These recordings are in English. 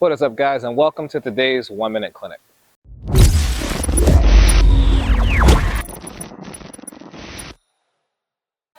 What is up, guys, and welcome to today's 1-minute clinic.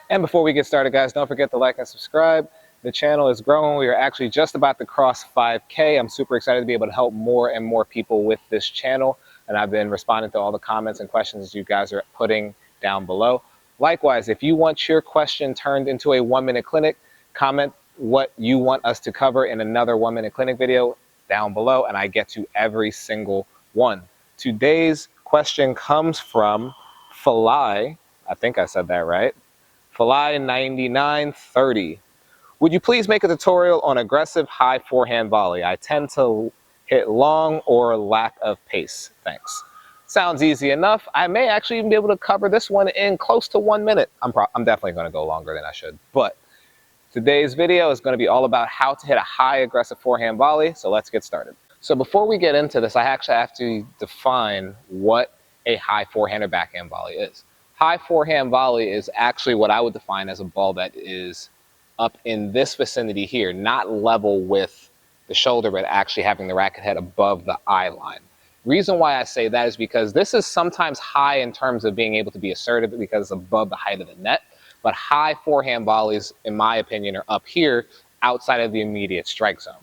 And before we get started, guys, don't forget to like and subscribe. The channel is growing. We are actually just about to cross 5K. I'm super excited to be able to help more and more people with this channel. And I've been responding to all the comments and questions you guys are putting down below. Likewise, if you want your question turned into a 1-minute clinic, comment what you want us to cover in another 1-minute clinic video down below, and I get to every single one. Today's question comes from Volley. I think I said that right. Volley 9930. Would you please make a tutorial on aggressive high forehand volley? I tend to hit long or lack of pace. Thanks. Sounds easy enough. I may actually even be able to cover this one in close to 1 minute. I'm definitely going to go longer than I should, but today's video is going to be all about how to hit a high aggressive forehand volley. So let's get started. So before we get into this, I actually have to define what a high forehand or backhand volley is. High forehand volley is actually what I would define as a ball that is up in this vicinity here, not level with the shoulder, but actually having the racket head above the eye line. Reason why I say that is because this is sometimes high in terms of being able to be assertive because it's above the height of the net, but high forehand volleys, in my opinion, are up here outside of the immediate strike zone.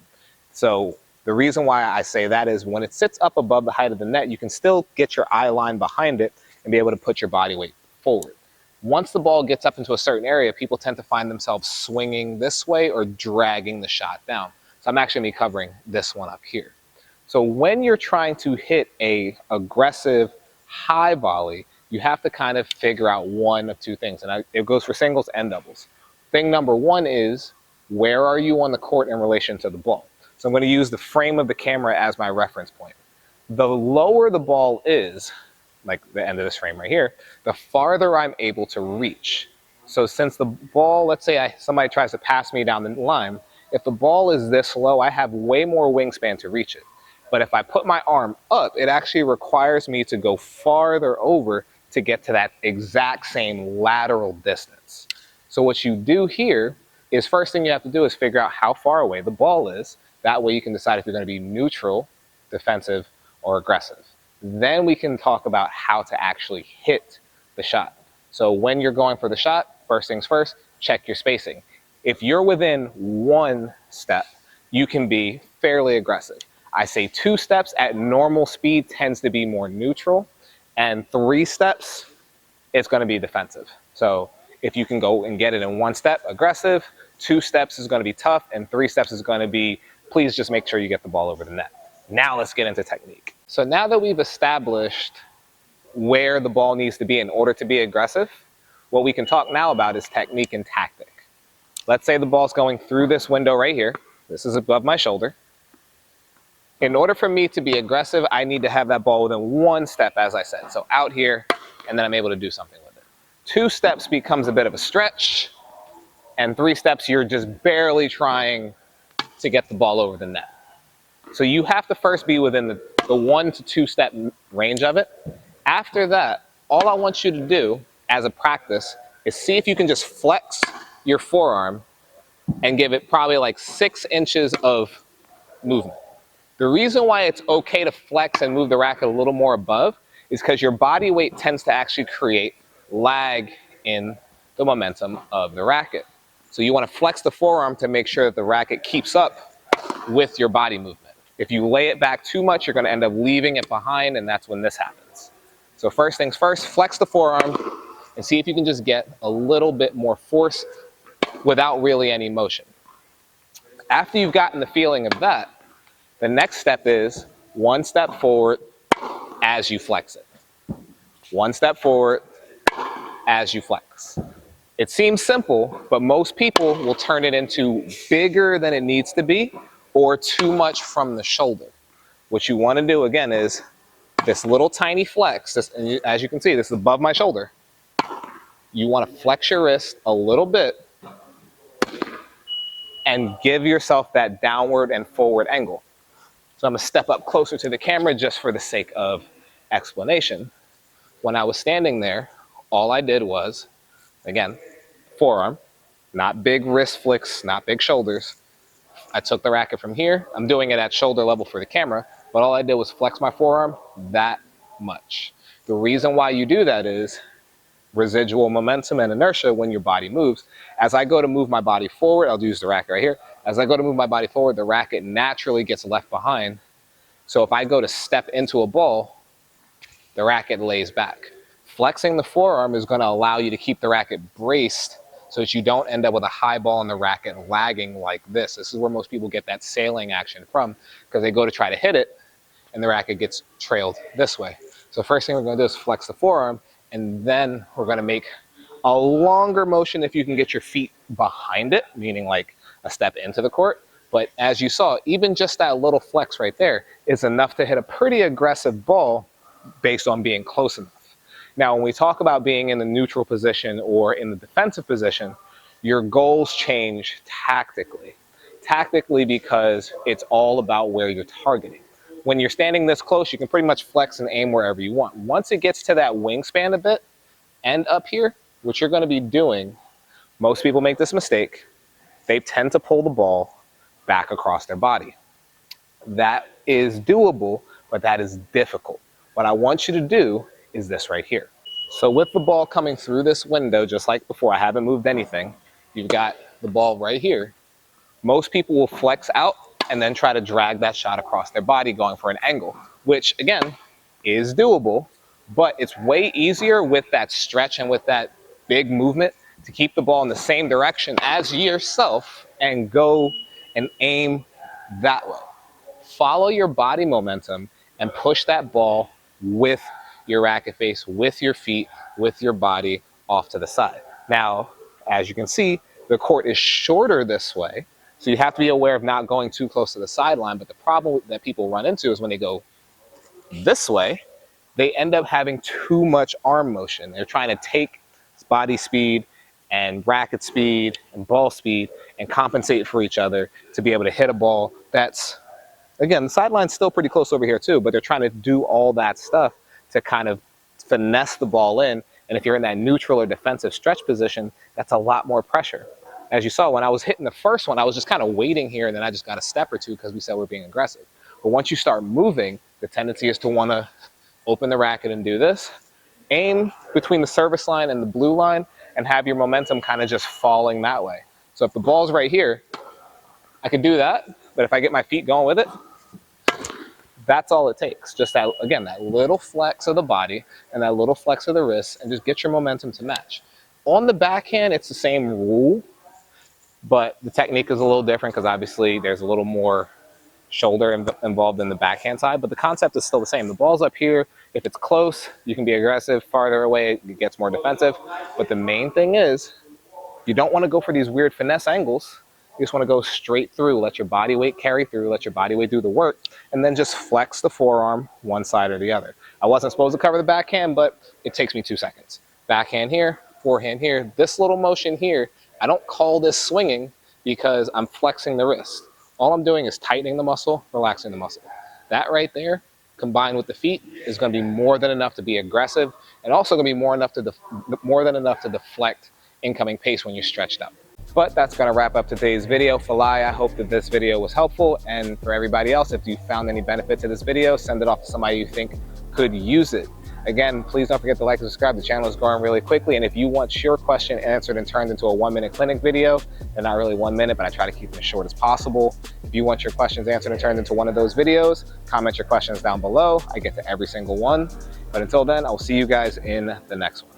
So the reason why I say that is when it sits up above the height of the net, you can still get your eye line behind it and be able to put your body weight forward. Once the ball gets up into a certain area, people tend to find themselves swinging this way or dragging the shot down. So I'm actually going to be covering this one up here. So when you're trying to hit a aggressive high volley, you have to kind of figure out one of two things. And it goes for singles and doubles. Thing number one is, where are you on the court in relation to the ball? So I'm going to use the frame of the camera as my reference point. The lower the ball is, like the end of this frame right here, the farther I'm able to reach. So since the ball, let's say somebody tries to pass me down the line, if the ball is this low, I have way more wingspan to reach it. But if I put my arm up, it actually requires me to go farther over to get to that exact same lateral distance. So what you do here is, first thing you have to do is figure out how far away the ball is. That way you can decide if you're going to be neutral, defensive, or aggressive. Then we can talk about how to actually hit the shot. So when you're going for the shot, first things first, check your spacing. If you're within 1 step, you can be fairly aggressive. I say 2 steps at normal speed tends to be more neutral, and 3 steps, it's going to be defensive. So if you can go and get it in 1 step, aggressive, 2 steps is going to be tough, and 3 steps is going to be, please just make sure you get the ball over the net. Now let's get into technique. So now that we've established where the ball needs to be in order to be aggressive, what we can talk now about is technique and tactic. Let's say the ball's going through this window right here. This is above my shoulder. In order for me to be aggressive, I need to have that ball within 1 step, as I said. So out here, and then I'm able to do something with it. 2 steps becomes a bit of a stretch, and 3 steps, you're just barely trying to get the ball over the net. So you have to first be within the 1 to 2 step range of it. After that, all I want you to do as a practice is see if you can just flex your forearm and give it probably like 6 inches of movement. The reason why it's okay to flex and move the racket a little more above is because your body weight tends to actually create lag in the momentum of the racket. So you want to flex the forearm to make sure that the racket keeps up with your body movement. If you lay it back too much, you're going to end up leaving it behind, and that's when this happens. So first things first, flex the forearm and see if you can just get a little bit more force without really any motion. After you've gotten the feeling of that, the next step is 1 step forward as you flex it. 1 step forward as you flex. It seems simple, but most people will turn it into bigger than it needs to be or too much from the shoulder. What you want to do, again, is this little tiny flex. And as you can see, this is above my shoulder. You want to flex your wrist a little bit and give yourself that downward and forward angle. So I'm going to step up closer to the camera just for the sake of explanation. When I was standing there, all I did was, again, forearm, not big wrist flicks, not big shoulders, I took the racket from here. I'm doing it at shoulder level for the camera, but all I did was flex my forearm that much. The reason why you do that is residual momentum and inertia when your body moves. As I go to move my body forward, I'll use the racket right here. As I go to move my body forward, the racket naturally gets left behind. So if I go to step into a ball, the racket lays back. Flexing the forearm is going to allow you to keep the racket braced so that you don't end up with a high ball and the racket lagging like this. This is where most people get that sailing action from, because they go to try to hit it and the racket gets trailed this way. So first thing we're going to do is flex the forearm, and then we're going to make a longer motion if you can get your feet behind it, meaning like a step into the court. But as you saw, even just that little flex right there is enough to hit a pretty aggressive ball based on being close enough. Now, when we talk about being in the neutral position or in the defensive position, your goals change tactically. Tactically because it's all about where you're targeting. When you're standing this close, you can pretty much flex and aim wherever you want. Once it gets to that wingspan a bit and up here, what you're going to be doing, most people make this mistake, they tend to pull the ball back across their body. That is doable, but that is difficult. What I want you to do is this right here. So with the ball coming through this window, just like before, I haven't moved anything. You've got the ball right here. Most people will flex out and then try to drag that shot across their body going for an angle, which again is doable, but it's way easier with that stretch and with that big movement to keep the ball in the same direction as yourself and go and aim that way. Follow your body momentum and push that ball with your racket face, with your feet, with your body off to the side. Now, as you can see, the court is shorter this way, so you have to be aware of not going too close to the sideline. But the problem that people run into is when they go this way, they end up having too much arm motion. They're trying to take body speed and racket speed and ball speed and compensate for each other to be able to hit a ball that's, again, the sideline's still pretty close over here too, but they're trying to do all that stuff to kind of finesse the ball in. And if you're in that neutral or defensive stretch position, that's a lot more pressure. As you saw, when I was hitting the first one, I was just kind of waiting here, and then I just got a step or two because we said we're being aggressive. But once you start moving, the tendency is to want to open the racket and do this. Aim between the service line and the blue line and have your momentum kind of just falling that way. So if the ball's right here, I could do that, but if I get my feet going with it, that's all it takes. Just that, again, that little flex of the body and that little flex of the wrist, and just get your momentum to match. On the backhand, it's the same rule, but the technique is a little different because obviously there's a little more shoulder involved in the backhand side, but the concept is still the same. The ball's up here. If it's close, you can be aggressive. Farther away, it gets more defensive. But the main thing is, you don't want to go for these weird finesse angles. You just want to go straight through, let your body weight carry through, let your body weight do the work, and then just flex the forearm one side or the other. I wasn't supposed to cover the backhand, but it takes me 2 seconds. Backhand here, forehand here. This little motion here, I don't call this swinging because I'm flexing the wrist. All I'm doing is tightening the muscle, relaxing the muscle. That right there, combined with the feet, is going to be more than enough to be aggressive, and also going to be more than enough to deflect incoming pace when you're stretched out. But that's going to wrap up today's video. Volley, I hope that this video was helpful. And for everybody else, if you found any benefit to this video, send it off to somebody you think could use it. Again, please don't forget to like and subscribe. The channel is growing really quickly. And if you want your question answered and turned into a 1-minute clinic video, they're not really 1 minute, but I try to keep them as short as possible. If you want your questions answered and turned into one of those videos, comment your questions down below. I get to every single one. But until then, I will see you guys in the next one.